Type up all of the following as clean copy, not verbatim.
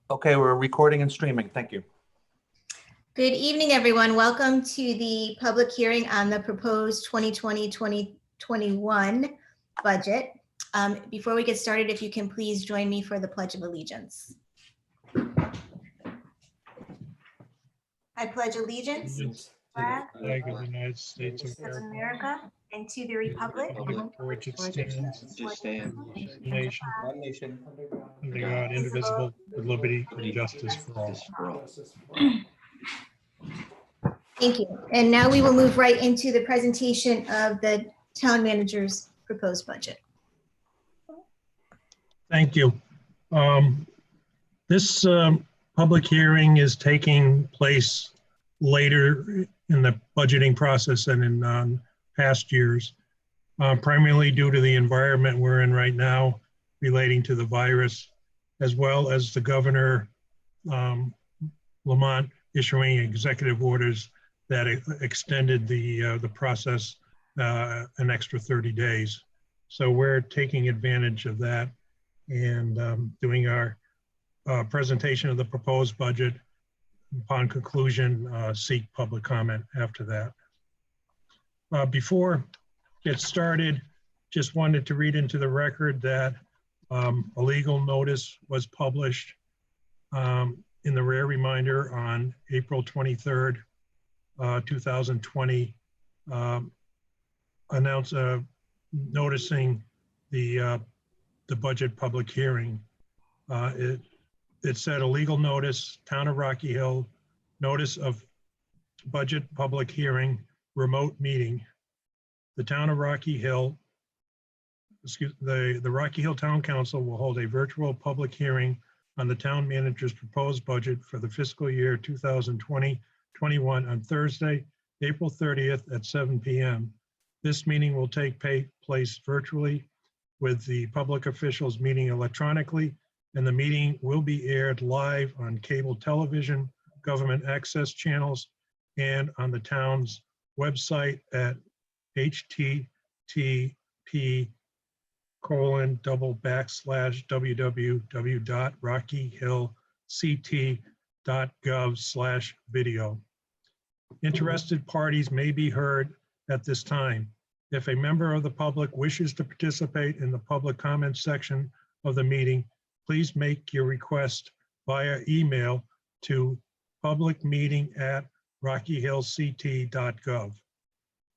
Okay, we're recording and streaming. Thank you. Good evening, everyone. Welcome to the public hearing on the proposed 2020-2021 budget. Before we get started, if you can please join me for the Pledge of Allegiance. I pledge allegiance to the flag of the United States of of America and to the republic for which it stands, One nation, under God, indivisible, with liberty and justice for all. Thank you. And now we will move right into the presentation of the town manager's proposed budget. Thank you. This public hearing is taking place later in the budgeting process than in past years, primarily due to the environment we're in right now relating to the virus, as well as the governor, Lamont, issuing executive orders that extended the process an extra 30 days. So we're taking advantage of that and doing our presentation of the proposed budget. Upon conclusion, seek public comment after that. Before get started, just wanted to read into the record that a legal notice was published in the rare reminder on April 23rd, 2020, noticing the budget public hearing. It said a legal notice, Town of Rocky Hill, notice of budget public hearing, remote meeting. The Town of Rocky Hill, the Rocky Hill Town Council will hold a virtual public hearing on the town manager's proposed budget for the fiscal year 2020-21 on Thursday, April 30th at 7 p.m. This meeting will take place virtually, with the public officials meeting electronically, and the meeting will be aired live on cable television, government access channels, and on the town's website at http://www.rockyhillct.gov/video. Interested parties may be heard at this time. If a member of the public wishes to participate in the public comment section of the meeting, please make your request via email to publicmeeting@rockyhillct.gov.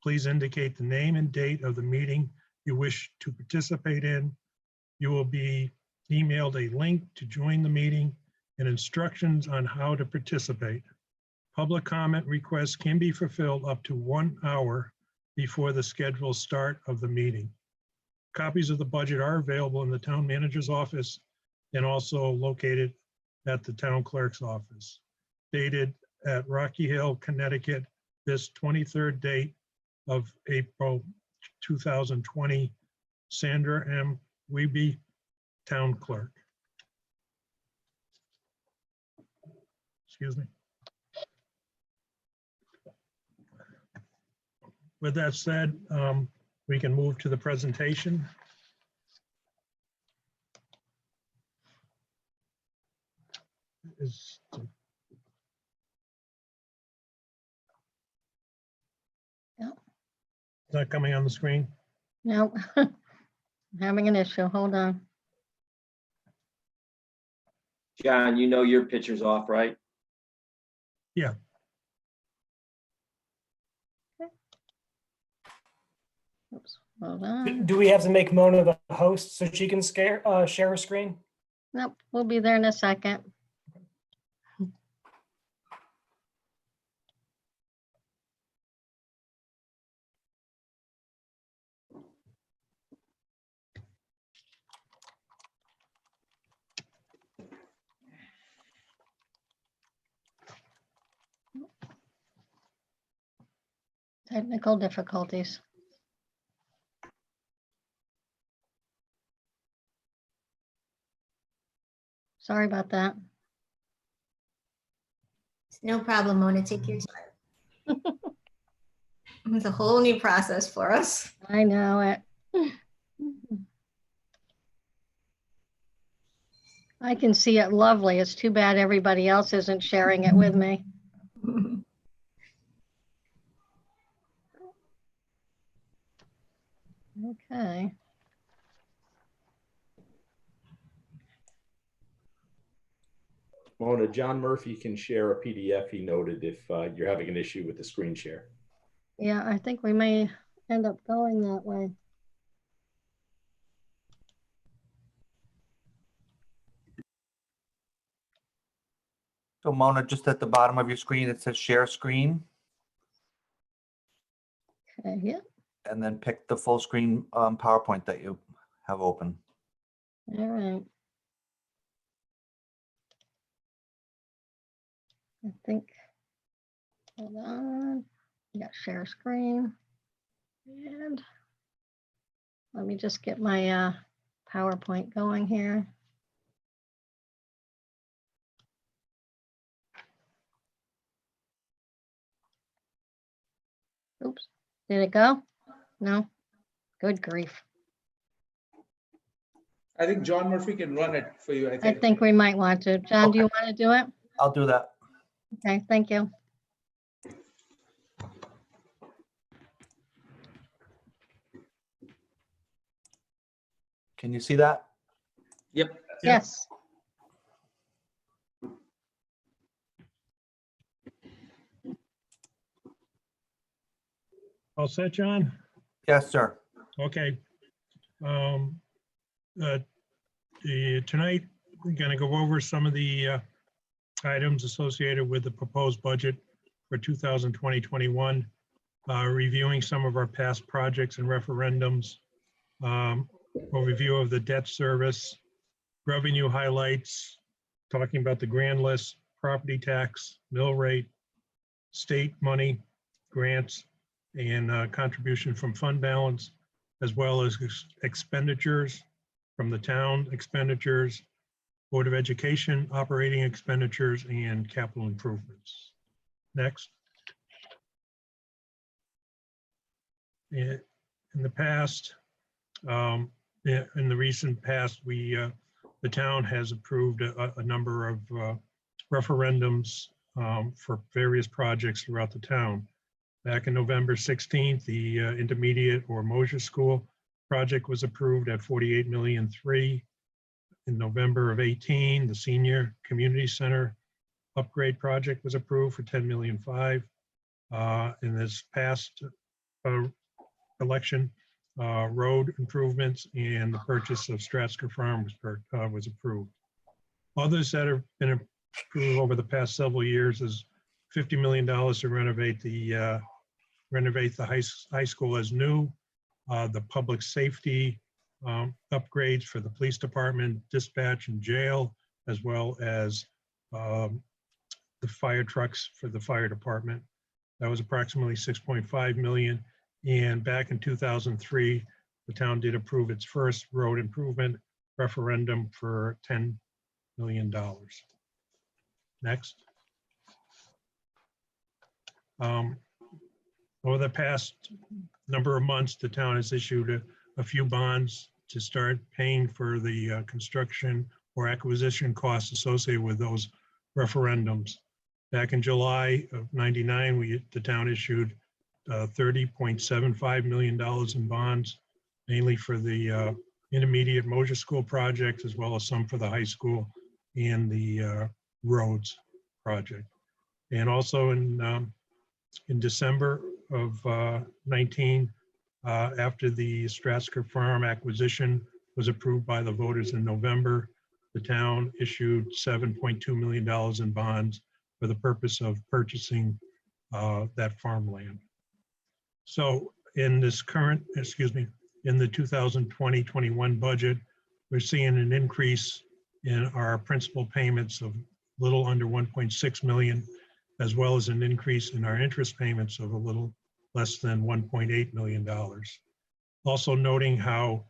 Please indicate the name and date of the meeting you wish to participate in. You will be emailed a link to join the meeting and instructions on how to participate. Public comment requests can be fulfilled up to 1 hour before the scheduled start of the meeting. Copies of the budget are available in the town manager's office and also located at the town clerk's office. Dated at Rocky Hill, Connecticut, this 23rd date of April 2020, Sandra M. Wiebe, Town Clerk. Excuse me. With that said, we can move to the presentation. Is that coming on the screen? No, I'm having an issue. Hold on. John, you know your picture's off, right? Yeah. Oops, hold on. Do we have to make Mona the host so she can share her screen? Nope, we'll be there in a second. Technical difficulties. Sorry about that. No problem, Mona. Take your time. It's a whole new process for us. I know it. I can see it lovely. It's too bad everybody else isn't sharing it with me. Okay. Mona, John Murphy can share a PDF, he noted, if you're having an issue with the screen share. Yeah, I think we may end up going that way. So Mona, just at the bottom of your screen, it says share screen, Okay, yeah, and then pick the full screen PowerPoint that you have open. all right. I think, hold on, I got share screen. And let me just get my PowerPoint going here. Oops, did it go? No, good grief. I think John Murphy can run it for you, I think we might want to. John, do you want to do it? I'll do that. Okay, thank you. Can you see that? Yep. Yes. All set, John? Yes, sir. Okay. Tonight, we're going to go over some of the items associated with the proposed budget for 2020-21, reviewing some of our past projects and referendums, overview of the debt service, revenue highlights, talking about the grand list, property tax, mill rate, state money, grants, and contribution from fund balance, as well as expenditures from the town expenditures, Board of Education operating expenditures, and capital improvements. Next. In the past, in the recent past, the town has approved a number of referendums for various projects throughout the town. Back in November 16th, the intermediate or Mosier School project was approved at $48.3 million. In November of 18, the Senior Community Center upgrade project was approved for $10.5 million. In this past election, road improvements and the purchase of Stratsker Farm was approved. Others that have been approved over the past several years is $50 million to renovate the high school as new, the public safety upgrades for the police department, dispatch, and jail, as well as the fire trucks for the fire department. That was approximately $6.5 million. And back in 2003, the town did approve its first road improvement referendum for $10 million. Next. Over the past number of months, the town has issued a few bonds to start paying for the construction or acquisition costs associated with those referendums. Back in July of '99, the town issued $30.75 million in bonds, mainly for the intermediate Mosier School project, as well as some for the high school and the roads project. And also in December of 19, after the Stratsker Farm acquisition was approved by the voters in November, the town issued $7.2 million in bonds for the purpose of purchasing that farmland. So in this current, in the 2020-21 budget, we're seeing an increase in our principal payments of little under 1.6 million, as well as an increase in our interest payments of a little less than $1.8 million. Also noting how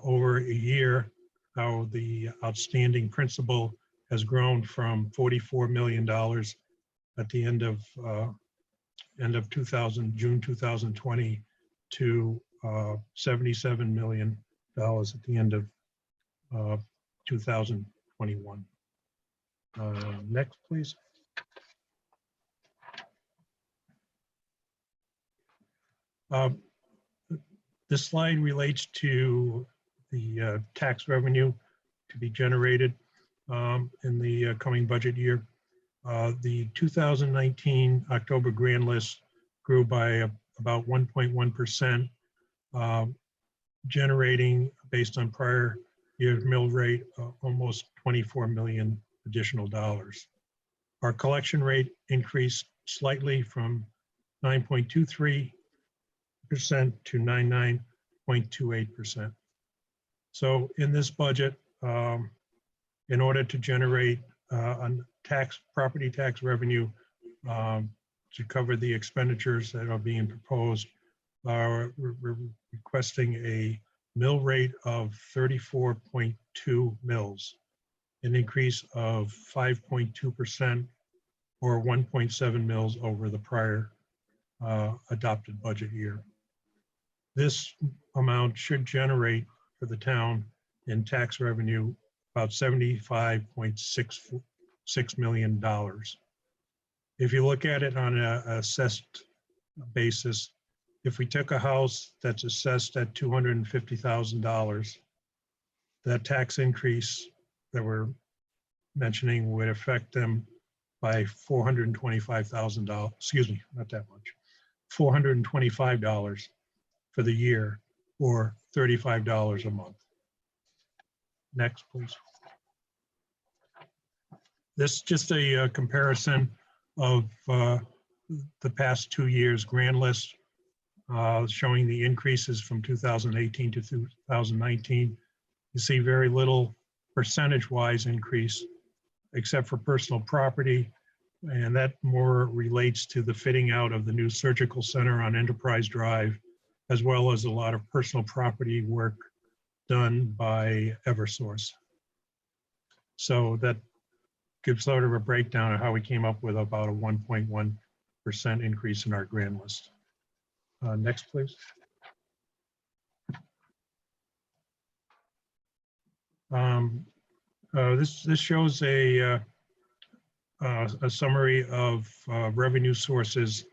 over a year, how the outstanding principal has grown from $44 million at the end of end of June 2020 to $77 million at the end of 2021. Next, please. This slide relates to the tax revenue to be generated in the coming budget year. The 2019 October grand list grew by about 1.1%, generating, based on prior year's mill rate, almost 24 million additional dollars. Our collection rate increased slightly from 9.23% to 99.28%. So in this budget, in order to generate property tax revenue to cover the expenditures that are being proposed, we're requesting a mill rate of 34.2 mills, an increase of 5.2% or 1.7 mills over the prior adopted budget year. This amount should generate for the town in tax revenue about $75.66 million. If you look at it on an assessed basis, if we took a house that's assessed at $250,000, that tax increase that we're mentioning would affect them by $425,000, excuse me, not that much, $425 for the year, or $35 a month. Next, please. This is just a comparison of the past 2 years' grand list, showing the increases from 2018 to 2019. You see very little percentage-wise increase, except for personal property, and that more relates to the fitting out of the new surgical center on Enterprise Drive, as well as a lot of personal property work done by Eversource. So that gives sort of a breakdown of how we came up with about a 1.1% increase in our grand list. Next, please. This shows a summary of revenue sources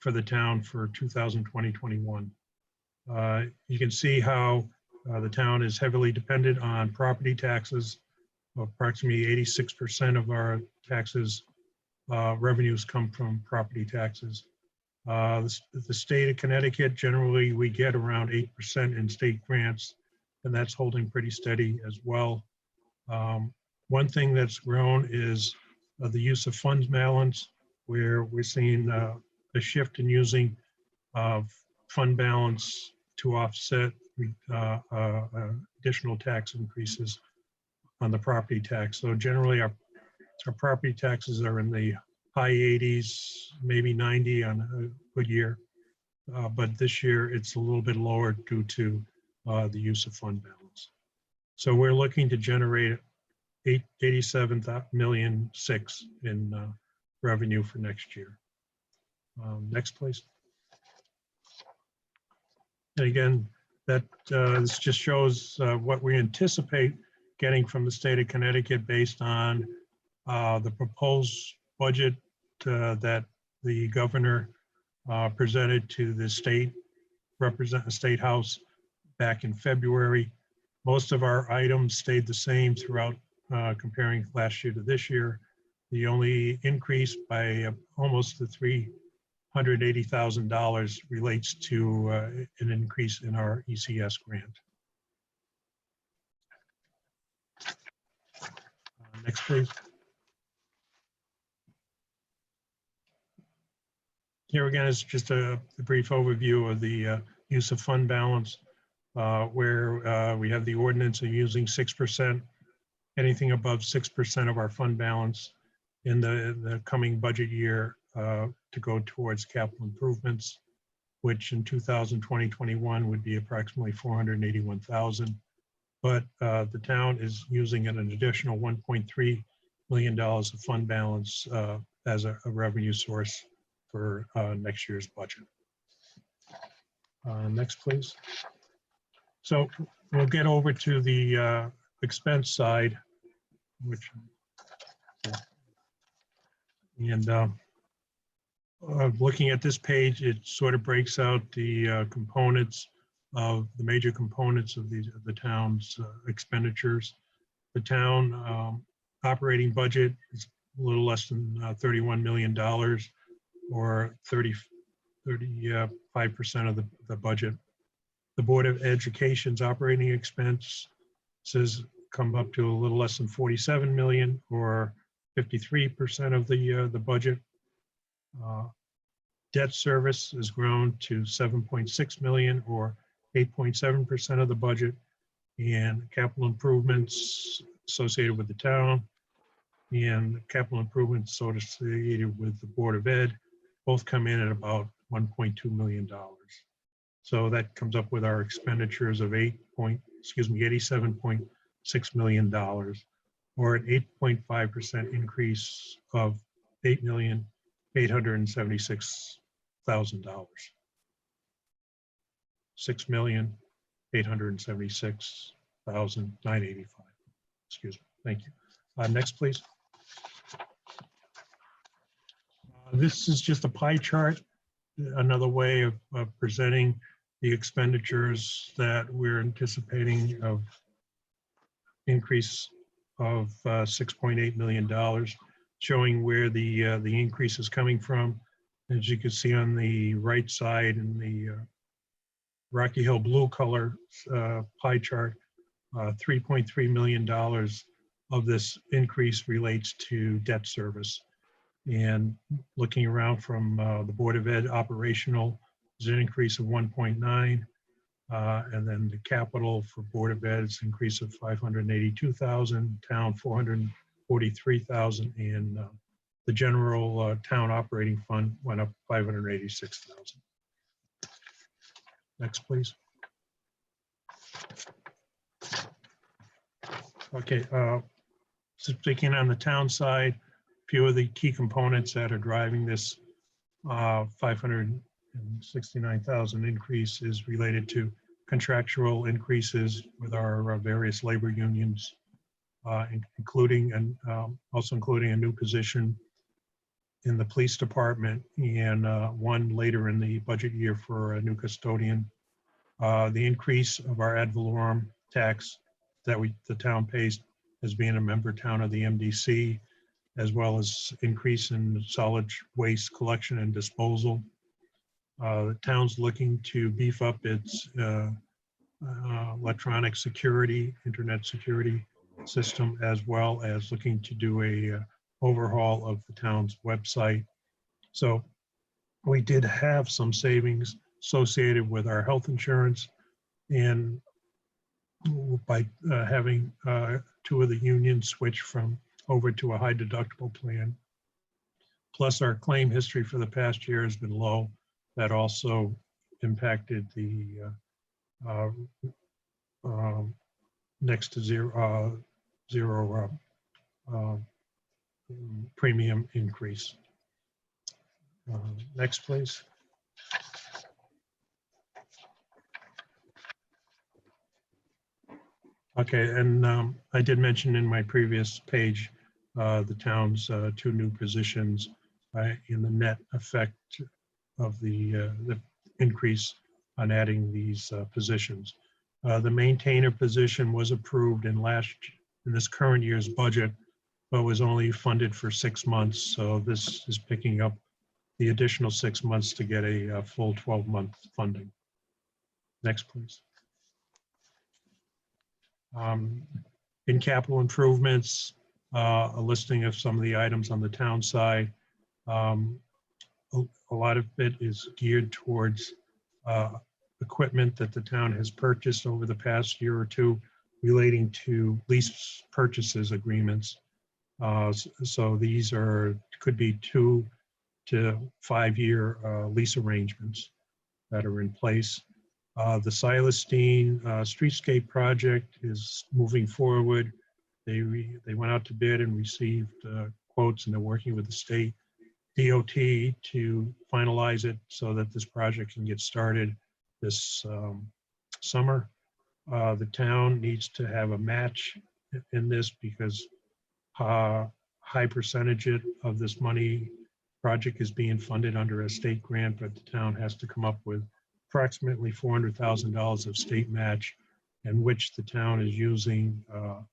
for the town for 2020-21. You can see how the town is heavily dependent on property taxes. Approximately 86% of our taxes revenues come from property taxes. The state of Connecticut, generally we get around 8% in state grants, and that's holding pretty steady as well. One thing that's grown is the use of funds balance, where we're seeing a shift in using fund balance to offset additional tax increases on the property tax. So generally our property taxes are in the high 80s, maybe 90 on a good year. But this year it's a little bit lower due to the use of fund balance. So we're looking to generate $87.6 million in revenue for next year. Next, please. And again, that this just shows what we anticipate getting from the state of Connecticut based on the proposed budget that the governor presented to the state house back in February. Most of our items stayed the same throughout comparing last year to this year. The only increase by almost the $380,000 relates to an increase in our ECS grant. Next, please. Here again is just a brief overview of the use of fund balance, where we have the ordinance of using 6%, anything above 6% of our fund balance in the coming budget year to go towards capital improvements, which in 2020-21 would be approximately $481,000. But the town is using an additional $1.3 million of fund balance as a revenue source for next year's budget. Next, please. So we'll get over to the expense side, which, and looking at this page, it sort of breaks out the components of the major components of the town's expenditures. The town operating budget is a little less than $31 million, or 35% of the budget. The Board of Education's operating expenses come up to a little less than 47 million, or 53% of the budget. Debt service has grown to 7.6 million, or 8.7% of the budget, and capital improvements associated with the town and capital improvements associated with the Board of Ed both come in at about $1.2 million. So that comes up with our expenditures of $87.6 million, or an 8.5% increase of $8,876,000. $6,876,985. Excuse me. Thank you. Next, please. This is just a pie chart, another way of presenting the expenditures that we're anticipating of increase of $6.8 million, showing where the increase is coming from. As you can see on the right side in the Rocky Hill blue color pie chart, $3.3 million of this increase relates to debt service. And looking around from the Board of Ed operational, is an increase of 1.9. And then the capital for Board of Ed is an increase of 582,000, town 443,000, and the general town operating fund went up 586,000. Next, please. Okay, speaking on the town side, few of the key components that are driving this 569,000 increase is related to contractual increases with our various labor unions, including and also including a new position in the police department, and one later in the budget year for a new custodian. The increase of our ad valorem tax that the town pays as being a member town of the MDC, as well as increase in solid waste collection and disposal. The town's looking to beef up its electronic security, internet security system, as well as looking to do a overhaul of the town's website. So we did have some savings associated with our health insurance, and by having two of the unions switch over to a high deductible plan. Plus our claim history for the past year has been low. That also impacted the next to zero premium increase. Next, please. Okay, and I did mention in my previous page the town's two new positions in the net effect of the increase on adding these positions. The maintainer position was approved in this current year's budget, but was only funded for 6 months. So this is picking up the additional 6 months to get a full 12-month funding. Next, please. In capital improvements, a listing of some of the items on the town side. A lot of it is geared towards equipment that the town has purchased over the past year or two relating to lease purchases agreements. So these could be 2 to 5 year lease arrangements that are in place. The Silestein streetscape project is moving forward. They went out to bid and received quotes, and they're working with the state DOT to finalize it so that this project can get started this summer. The town needs to have a match in this because high percentage of this money project is being funded under a state grant, but the town has to come up with approximately $400,000 of state match, in which the town is using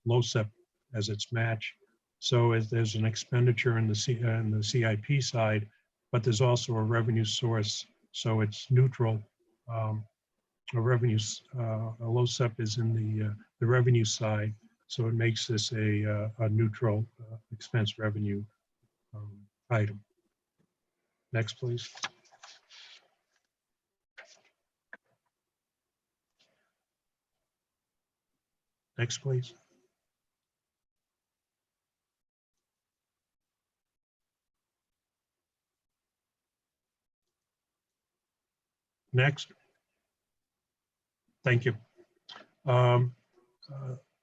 LoCIP as its match. So as there's an expenditure in the CIP side, but there's also a revenue source, so it's neutral. A LoCIP is in the revenue side, so it makes this a neutral expense revenue item. Next, please. Next, please. Next. Thank you.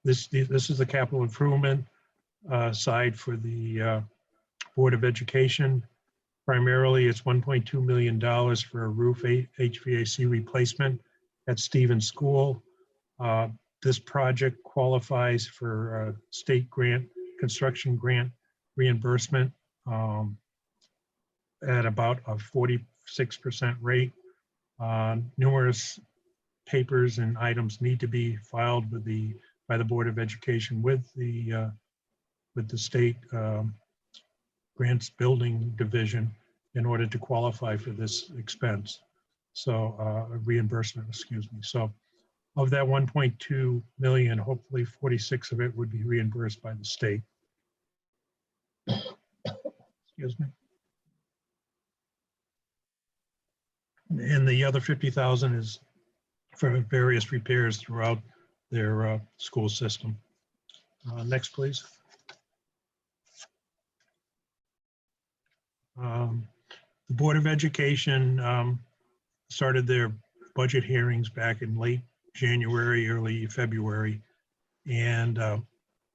This is the capital improvement side for the Board of Education. Primarily, it's $1.2 million for a roof HVAC replacement at Stevens School. This project qualifies for a state grant, construction grant reimbursement at about a 46% rate. Numerous papers and items need to be filed by the Board of Education with the state grants building division in order to qualify for this expense. So reimbursement, excuse me. So of that 1.2 million, hopefully 46 of it would be reimbursed by the state. Excuse me. And the other 50,000 is for various repairs throughout their school system. Next, please. The Board of Education started their budget hearings back in late January, early February, and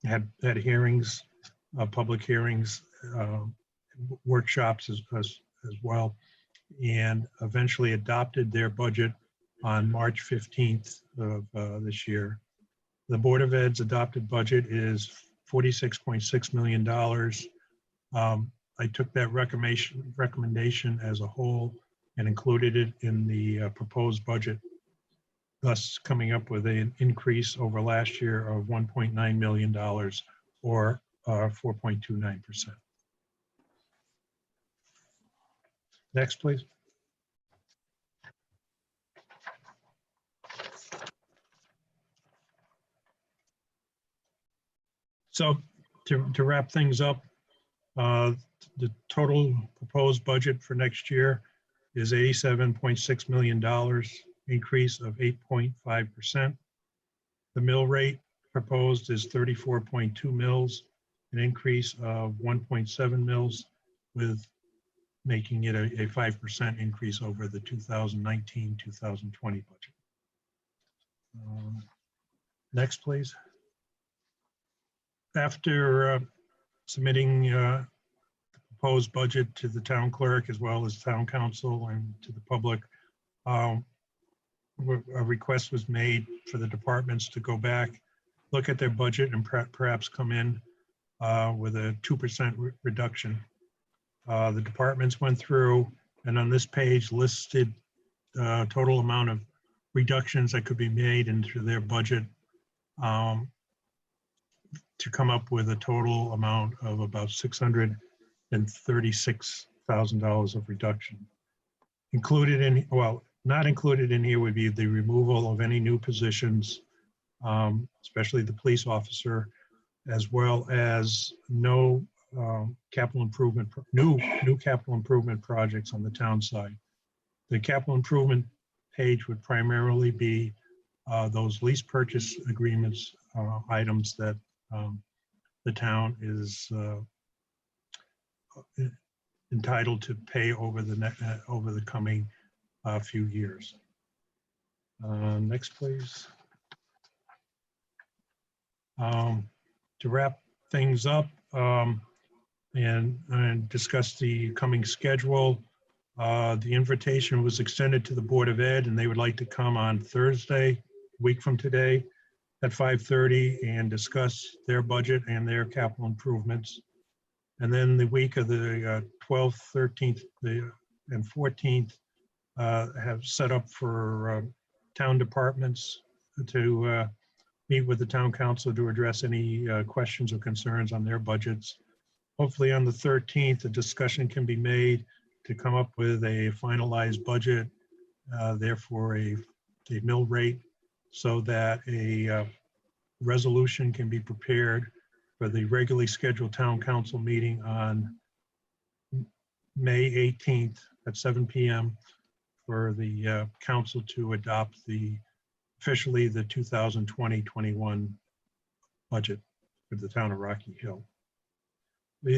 had hearings, public hearings, workshops as well, and eventually adopted their budget on March 15th of this year. The Board of Ed's adopted budget is $46.6 million. I took that recommendation as a whole and included it in the proposed budget, thus coming up with an increase over last year of $1.9 million or 4.29%. Next, please. So to wrap things up, the total proposed budget for next year is $87.6 million, increase of 8.5%. The mill rate proposed is 34.2 mills, an increase of 1.7 mills, with making it a 5% increase over the 2019-2020 budget. Next, please. After submitting the proposed budget to the town clerk as well as town council and to the public, a request was made for the departments to go back, look at their budget, and perhaps come in with a 2% reduction. The departments went through and on this page listed total amount of reductions that could be made into their budget to come up with a total amount of about $636,000 of reduction. Included in, well, not included in here would be the removal of any new positions, especially the police officer, as well as no capital improvement, new capital improvement projects on the town side. The capital improvement page would primarily be those lease purchase agreements, items that the town is entitled to pay over the coming few years. Next, please. To wrap things up, and discuss the coming schedule. The invitation was extended to the Board of Ed, and they would like to come on Thursday, a week from today, at 5:30 and discuss their budget and their capital improvements. And then the week of the 12th, 13th, and 14th have set up for town departments to meet with the town council to address any questions or concerns on their budgets. Hopefully on the 13th, a discussion can be made to come up with a finalized budget, therefore a mill rate, so that a resolution can be prepared for the regularly scheduled town council meeting on May 18th at 7 p.m. for the council to adopt officially the 2020-21 budget for the town of Rocky Hill.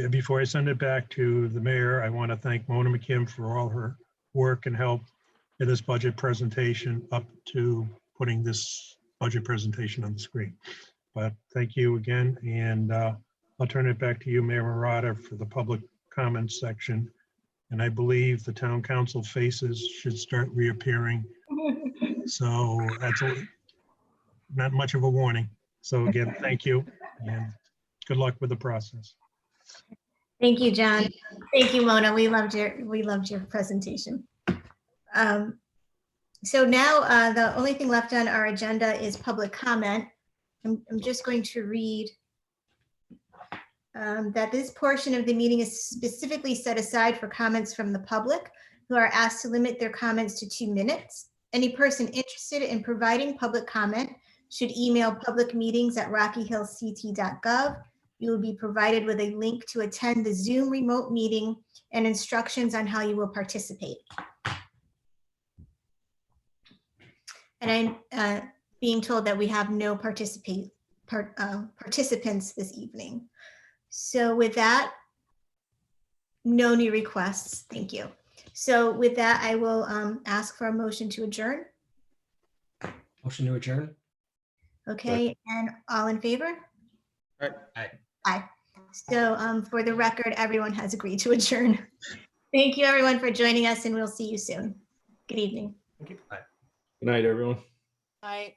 Before I send it back to the mayor, I want to thank Mona McKim for all her work and help in this budget presentation up to putting this budget presentation on the screen. But thank you again, and I'll turn it back to you, Mayor Murata, for the public comments section. And I believe the town council faces should start reappearing. So that's not much of a warning. So again, thank you, and good luck with the process. Thank you, John. Thank you, Mona. We loved your presentation. So now the only thing left on our agenda is public comment. I'm just going to read that this portion of the meeting is specifically set aside for comments from the public, who are asked to limit their comments to 2 minutes. Any person interested in providing public comment should email publicmeetings@rockyhillct.gov. You will be provided with a link to attend the Zoom remote meeting and instructions on how you will participate. And I'm being told that we have no participants this evening. So with that, no new requests. Thank you. So with that, I will ask for a motion to adjourn. Motion to adjourn. Okay, and all in favor? Aye. Aye. So for the record, everyone has agreed to adjourn. Thank you, everyone, for joining us, and we'll see you soon. Good evening. Good night, everyone. Aye.